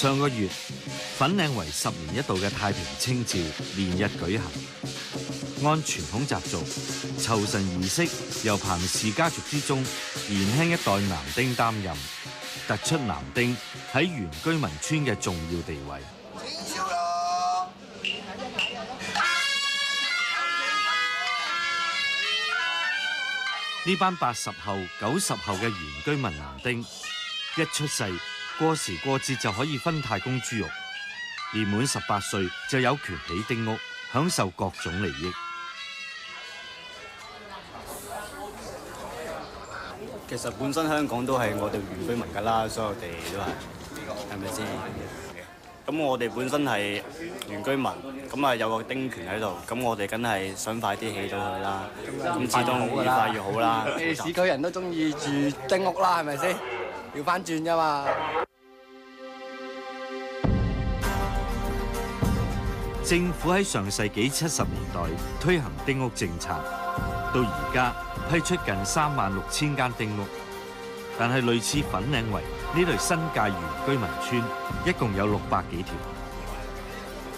上個月，粉嶺圍10年一度嘅太平清醮連日舉行。按傳統習俗，酬神儀式由彭氏家族之中年輕一代男丁擔任，突出男丁喺原居民村嘅重要地位。呢班80後、90後嘅原居民男丁，一出世過時過節就可以分太公豬肉，年滿18歲就有權起丁屋，享受各種利益。其實本身香港都係我哋原居民㗎啦，所有地都係咪先？咁我哋本身係原居民，咁啊有個丁權喺度，咁我哋梗係想快啲起到佢啦。咁始終越快越好啦。你哋市區人都中意住丁屋啦，係咪先？調翻轉啫嘛。政府喺上世紀70年代推行丁屋政策，到而家批出近36000間丁屋，但係類似粉嶺圍呢類新界原居民村，一共有600幾條。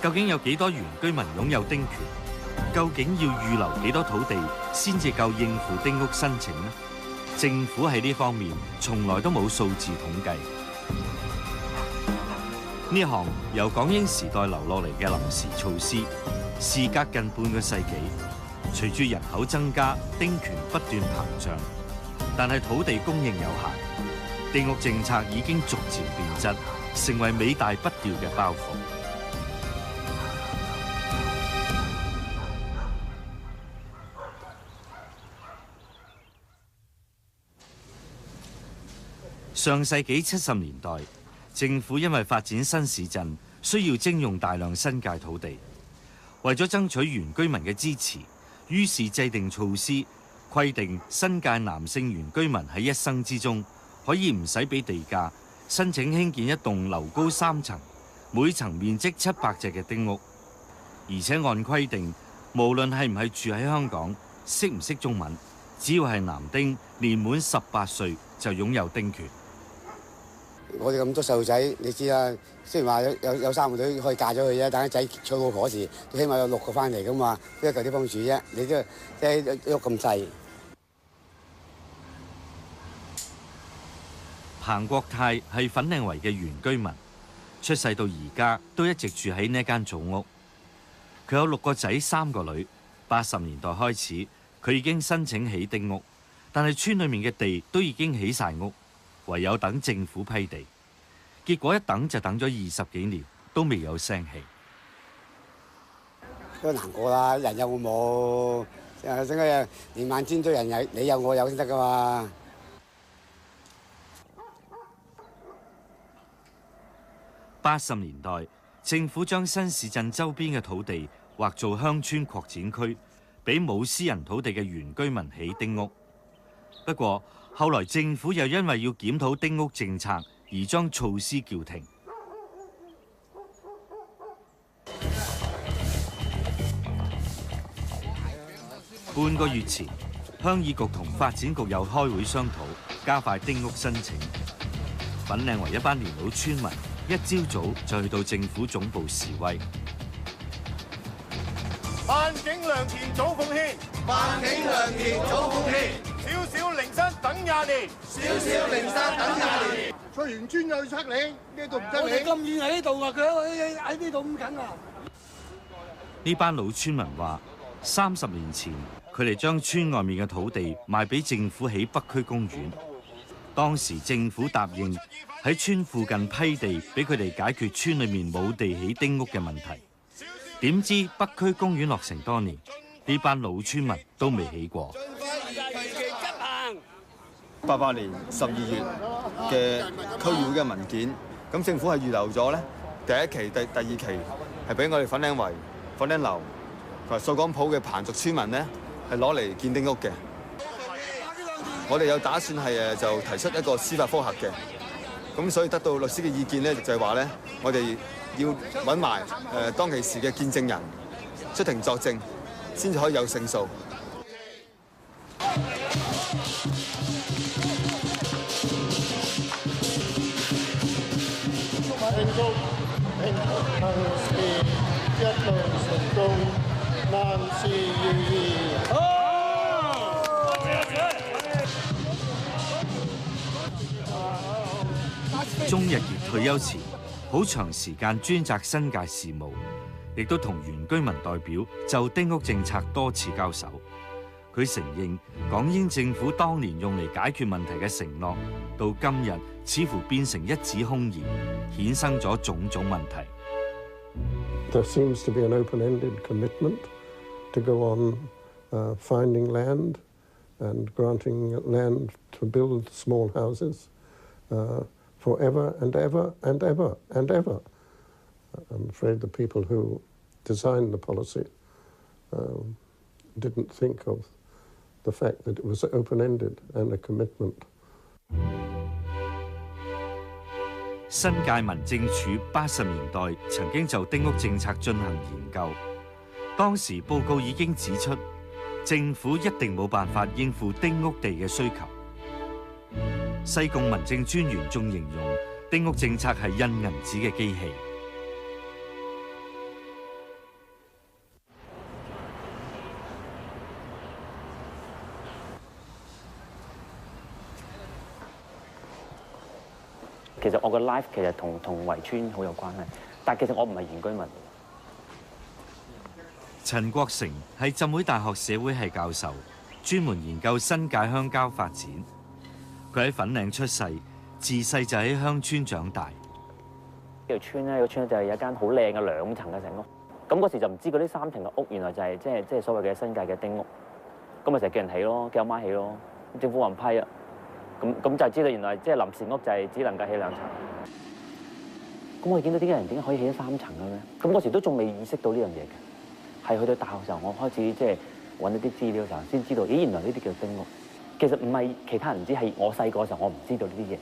究竟有幾多原居民擁有丁權？究竟要預留幾多土地先至夠應付丁屋申請呢？政府喺呢方面從來都冇數字統計。呢項由港英時代留落嚟嘅臨時措施，事隔近半個世紀，隨住人口增加，丁權不斷膨脹，但係土地供應有限，丁屋政策已經逐漸變質，成為尾大不掉嘅包袱。上世紀70年代，政府因為發展新市鎮，需要徵用大量新界土地，為咗爭取原居民嘅支持，於是制定措施，規定新界男性原居民喺一生之中可以唔使俾地價，申請興建一棟樓高3層、每層面積700呎嘅丁屋，而且按規定，無論係唔係住喺香港，識唔識中文，只要係男丁年滿18歲就擁有丁權。我哋咁多細路仔，你知啦。雖然話有3個女可以嫁咗佢啫，但係仔娶老婆時，都起碼有6個翻嚟噶嘛，邊一嚿地方住啫？你都即係喐咁細。彭國泰係粉嶺圍嘅原居民，出世到而家都一直住喺呢間祖屋。佢有6個仔3個女。80年代開始，佢已經申請起丁屋，但係村裏面嘅地都已經起晒屋。唯有等政府批地，結果一等就等咗20幾年，都未有聲氣。都難過啦，人有冇？整個連萬千堆人有，你有我有先得噶嘛。80年代，政府將新市鎮周邊嘅土地劃做鄉村擴展區，俾冇私人土地嘅原居民起丁屋。不過，後來政府又因為要檢討丁屋政策而將措施叫停。半個月前，鄉議局同發展局又開會商討加快丁屋申請。粉嶺圍一班年老村民一朝早就去到政府總部示威。萬景良田早奉獻，萬景良田早奉獻。少少零山等20年，少少零山等20年。出完村又去測你，呢度唔得你。我哋咁遠喺呢度啊，佢喺呢度咁緊啊！呢班老村民話：30年前，佢哋將村外面嘅土地賣俾政府起北區公園。當時政府答應喺村附近批地，俾佢哋解決村裏面冇地起丁屋嘅問題。點知北區公園落成多年，呢班老村民都未起過。88年12月嘅區議會嘅文件，咁政府係預留咗咧第1期、第2期係俾我哋粉嶺圍、粉嶺樓同埋掃桿埔嘅彭族村民咧係攞嚟建丁屋嘅。我哋有打算係就提出一個司法覆核嘅，咁所以得到律師嘅意見咧就係話咧，我哋要揾埋當其時嘅見證人出庭作證，先至可以有勝訴。事一路成功，萬事如意。鍾逸傑退休前，好長時間專責新界事務，亦都同原居民代表就丁屋政策多次交手。佢承認港英政府當年用嚟解決問題嘅承諾，到今日似乎變成一紙空言，衍生咗種種問題。There seems to be an open-ended commitment to go on finding land and granting land to build small houses forever and ever and ever and ever. I'm afraid the people who designed the policy didn't think of the fact that it was open-ended and a commitment. 新界民政處80年代曾經就丁屋政策進行研究，當時報告已經指出，政府一定冇辦法應付丁屋地嘅需求。西貢民政專員仲形容丁屋政策係印銀紙嘅機器。其實我個 life 其實同圍村好有關係，但其實我唔係原居民。陳國成係浸會大學社會系教授，專門研究新界鄉郊發展。佢喺粉嶺出世，自細就喺鄉村長大。呢條村咧，個村就係有一間好靚嘅2層嘅城屋。咁嗰時就唔知嗰啲3層嘅屋原來就係即係所謂嘅新界嘅丁屋。咁咪成日叫人起咯，叫阿媽起咯。政府話唔批啊。咁就知道原來即係臨時屋就係只能夠起2層。咁我哋見到啲人點解可以起到3層嘅咧？咁嗰時都仲未意識到呢樣嘢嘅，係去到大學時候，我開始即係揾一啲資料嘅時候，先知道，咦原來呢啲叫丁屋。其實唔係其他人唔知，係我細個嘅時候我唔知道呢啲嘢。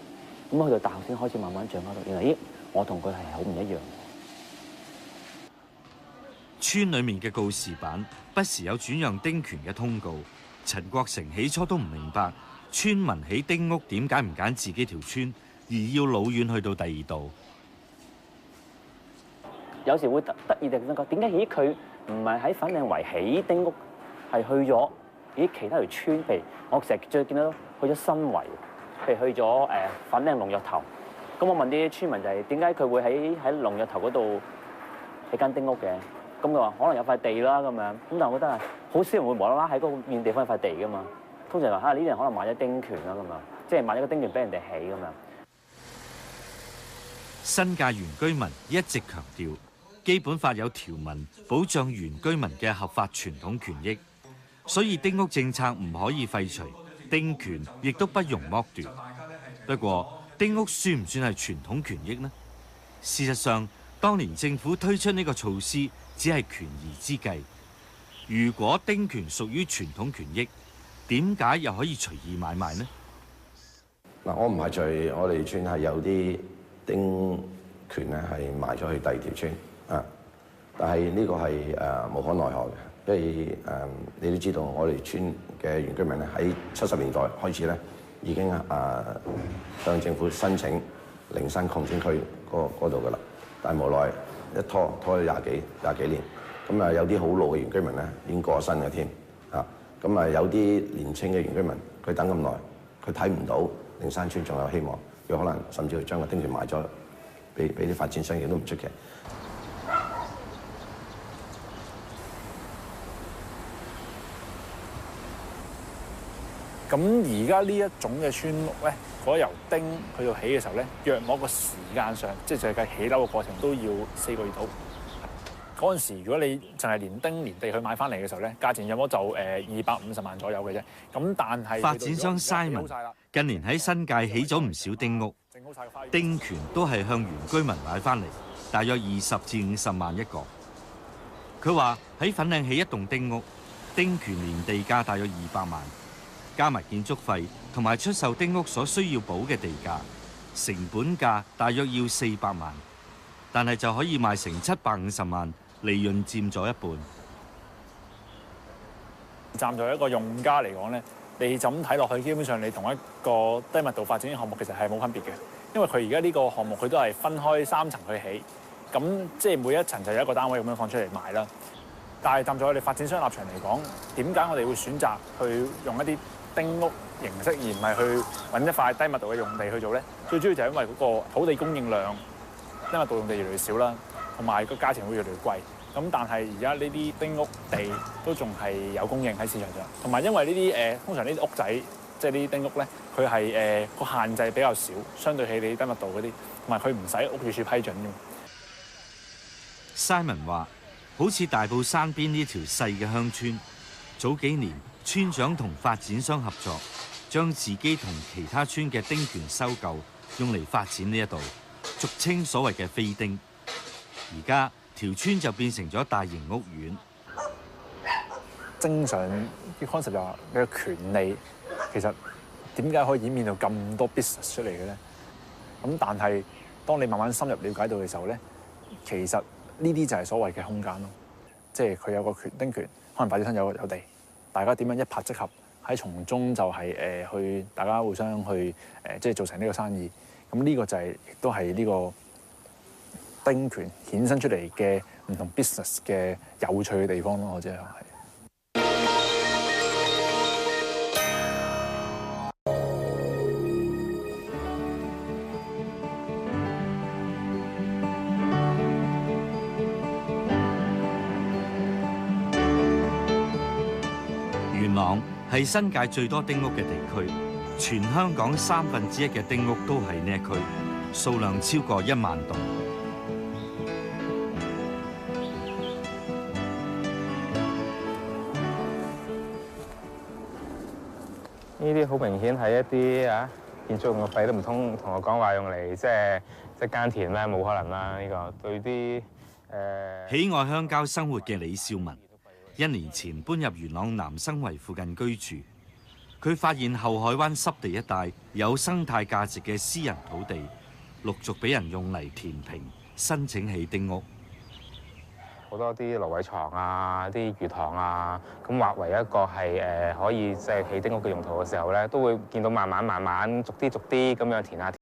咁去到大學先開始慢慢掌握到，原來咦我同佢係好唔一樣。村裡面嘅告示板不時有轉讓丁權嘅通告。陳國成起初都唔明白村民起丁屋點解唔揀自己條村，而要老遠去到第二度。有時會得意地覺點解咦佢唔係喺粉嶺圍起丁屋，係去咗咦其他條村，譬如我成日最見到去咗新圍，譬如去咗粉嶺龍躍頭。咁我問啲村民就係點解佢會喺龍躍頭嗰度起間丁屋嘅？咁佢話可能有塊地啦咁樣。咁但係我覺得係好少人會無啦啦喺嗰面地方有塊地㗎嘛。通常話呢啲人可能買咗丁權啦咁樣，即係買咗個丁權俾人哋起咁樣。新界原居民一直強調，基本法有條文保障原居民嘅合法傳統權益，所以丁屋政策唔可以廢除，丁權亦都不容剝奪。不過，丁屋算唔算係傳統權益呢？事實上，當年政府推出呢個措施，只係權宜之計。如果丁權屬於傳統權益，點解又可以隨意買賣呢？嗱，我唔排除我哋村係有啲丁權咧係賣咗去第二條村啊，但係呢個係無可奈何嘅，因為你都知道我哋村嘅原居民咧喺70年代開始咧已經向政府申請靈山擴展區嗰度噶啦，但係無奈一拖咗廿幾年，咁有啲好老嘅原居民咧已經過咗身嘅添啊。咁有啲年青嘅原居民，佢等咁耐，佢睇唔到靈山村仲有希望，佢可能甚至會將個丁權賣咗俾啲發展商，亦都唔出奇。咁而家呢一種嘅村屋咧，嗰由丁去到起嘅時候咧，約莫個時間上，即係計起樓嘅過程都要4個月到。嗰陣時，如果你淨係連丁連地去買翻嚟嘅時候咧，價錢有冇就250萬左右嘅啫。咁但係發展商 Simon 近年喺新界起咗唔少丁屋，丁權都係向原居民買翻嚟，大約20至50萬一個。佢話喺粉嶺起一棟丁屋，丁權年地價大約200萬，加埋建築費同埋出售丁屋所需要補嘅地價，成本價大約要400萬，但係就可以賣成750萬。利潤佔咗一半。站在一個用家嚟講咧，你就咁睇落去，基本上你同一個低密度發展嘅項目其實係冇分別嘅，因為佢而家呢個項目佢都係分開3層去起，咁即係每一層就有一個單位咁樣放出嚟賣啦。但係站在我哋發展商立場嚟講，點解我哋會選擇去用一啲丁屋形式，而唔係去揾一塊低密度嘅用地去做咧？最主要就係因為嗰個土地供應量，低密度用地越嚟越少啦，同埋個價錢會越嚟越貴。咁但係而家呢啲丁屋地都仲係有供應喺市場上，同埋因為呢啲通常呢啲屋仔，即係呢啲丁屋咧，佢係個限制比較少，相對起你低密度嗰啲，同埋佢唔使屋宇署批准嘅。Simon 話：好似大埔山邊呢條細嘅鄉村，早幾年村長同發展商合作，將自己同其他村嘅丁權收購，用嚟發展呢一度，俗稱所謂嘅飛丁。而家條村就變成咗大型屋苑。正常啲 concept 就話你嘅權利其實點解可以演變到咁多 business 出嚟嘅咧？咁但係當你慢慢深入了解到嘅時候咧，其實呢啲就係所謂嘅空間咯。即係佢有個丁權，可能發展商有地，大家點樣一拍即合，喺從中就係去大家互相去即係做成呢個生意。咁呢個就係亦都係呢個丁權衍生出嚟嘅唔同 business 嘅有趣嘅地方咯，我即係。元朗係新界最多丁屋嘅地區，全香港1/3嘅丁屋都係呢一區，數量超過1萬棟。呢啲好明顯係一啲建築用嘅費，都唔通同我講話用嚟即係耕田咩？冇可能啦！呢個對啲喜愛鄉郊生活嘅李少文，1年前搬入元朗南生圍附近居住。佢發現後海灣濕地一帶有生態價值嘅私人土地，陸續俾人用嚟填平，申請起丁屋。好多啲蘆葦床啊、啲魚塘啊，咁劃為一個係可以即係起丁屋嘅用途嘅時候咧，都會見到慢慢逐啲咁樣填下。